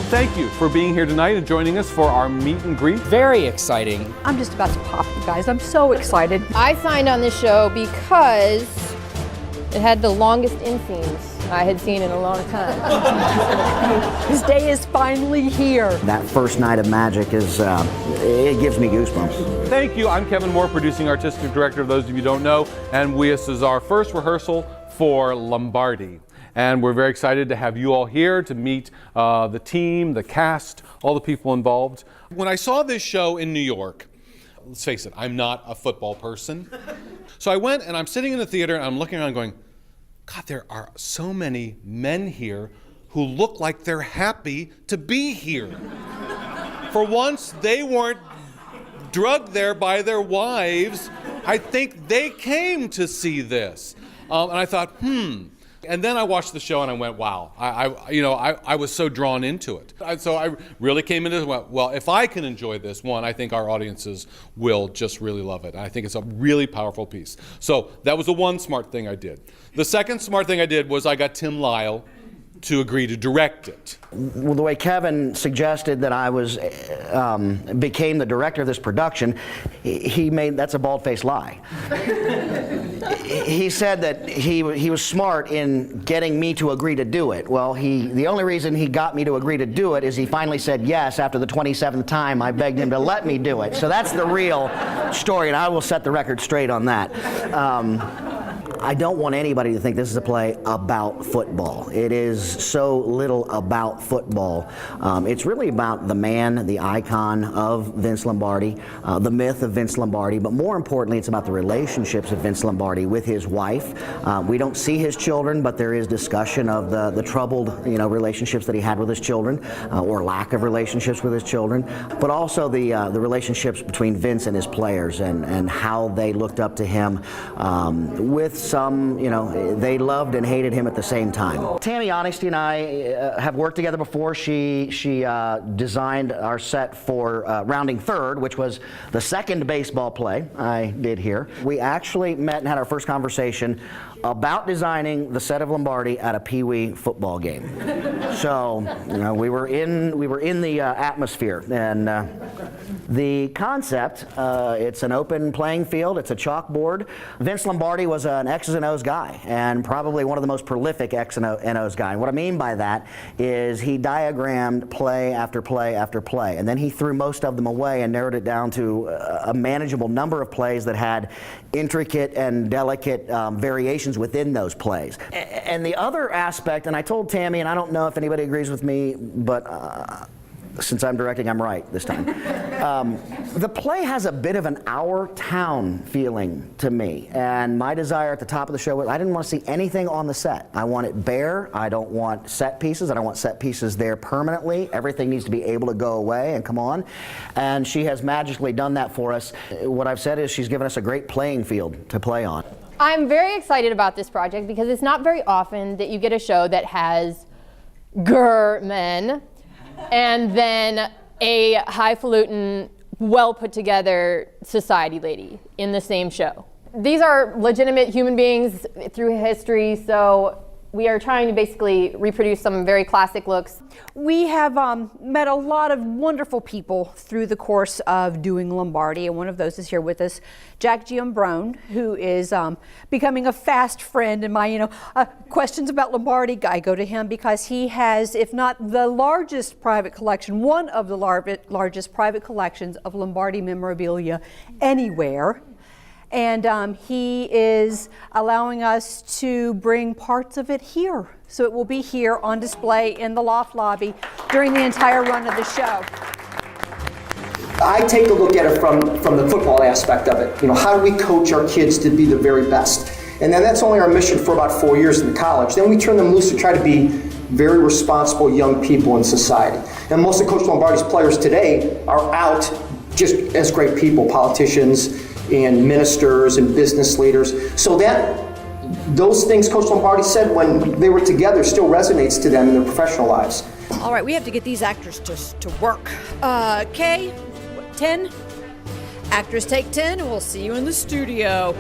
Thank you for being here tonight and joining us for our meet and greet. Very exciting. I'm just about to pop, you guys. I'm so excited. I signed on this show because it had the longest inseams I had seen in a long time. This day is finally here. That first night of magic is, it gives me goosebumps. Thank you. I'm Kevin Moore, producing artistic director, those of you who don't know, and this is our first rehearsal for Lombardi. And we're very excited to have you all here to meet the team, the cast, all the people involved. When I saw this show in New York, let's face it, I'm not a football person. So I went and I'm sitting in the theater and I'm looking around going, God, there are so many men here who look like they're happy to be here. For once, they weren't drugged there by their wives. I think they came to see this. And I thought, And then I watched the show and I went, wow, I was so drawn into it. So I really came into it and went, well, if I can enjoy this one, I think our audiences will just really love it. I think it's a really powerful piece. So that was the one smart thing I did. The second smart thing I did was I got Tim Lyle to agree to direct it. Well, the way Kevin suggested that I became the director of this production, that's a bald-faced lie. He said that he was smart in getting me to agree to do it. Well, the only reason he got me to agree to do it is he finally said yes after the 27th time I begged him to let me do it. So that's the real story, and I will set the record straight on that. I don't want anybody to think this is a play about football. It is so little about football. It's really about the man, the icon of Vince Lombardi, the myth of Vince Lombardi, but more importantly, it's about the relationships of Vince Lombardi with his wife. We don't see his children, but there is discussion of the troubled, relationships that he had with his children, or lack of relationships with his children, but also the relationships between Vince and his players and how they looked up to him with some, they loved and hated him at the same time. Tammy Honesty and I have worked together before. She designed our set for Rounding Third, which was the second baseball play I did here. We actually met and had our first conversation about designing the set of Lombardi at a Pee Wee football game. So, we were in the atmosphere, and the concept, it's an open playing field, it's a chalkboard. Vince Lombardi was an X's and O's guy, and probably one of the most prolific X and O's guy. And what I mean by that is he diagrammed play after play after play, and then he threw most of them away and narrowed it down to a manageable number of plays that had intricate and delicate variations within those plays. And the other aspect, and I told Tammy, and I don't know if anybody agrees with me, but since I'm directing, I'm right this time. The play has a bit of an Our Town feeling to me, and my desire at the top of the show was I didn't want to see anything on the set. I want it bare. I don't want set pieces. I don't want set pieces there permanently. Everything needs to be able to go away and come on, and she has magically done that for us. What I've said is she's given us a great playing field to play on. I'm very excited about this project because it's not very often that you get a show that has men and then a highfalutin, well put together society lady in the same show. These are legitimate human beings through history, so we are trying to basically reproduce some very classic looks. We have met a lot of wonderful people through the course of doing Lombardi, and one of those is here with us, Jack Giambrone, who is becoming a fast friend in my, questions about Lombardi. I go to him because he has, if not the largest private collection, one of the largest private collections of Lombardi memorabilia anywhere. And he is allowing us to bring parts of it here. So it will be here on display in the loft lobby during the entire run of the show. I take a look at it from the football aspect of it. How do we coach our kids to be the very best? And then that's only our mission for about 4 years in college. Then we turn them loose to try to be very responsible young people in society. And most of Coach Lombardi's players today are out just as great people, politicians, and ministers and business leaders. So those things Coach Lombardi said when they were together still resonates to them in their professional lives. All right, we have to get these actors to work. Kay, 10? Actors take 10, and we'll see you in the studio.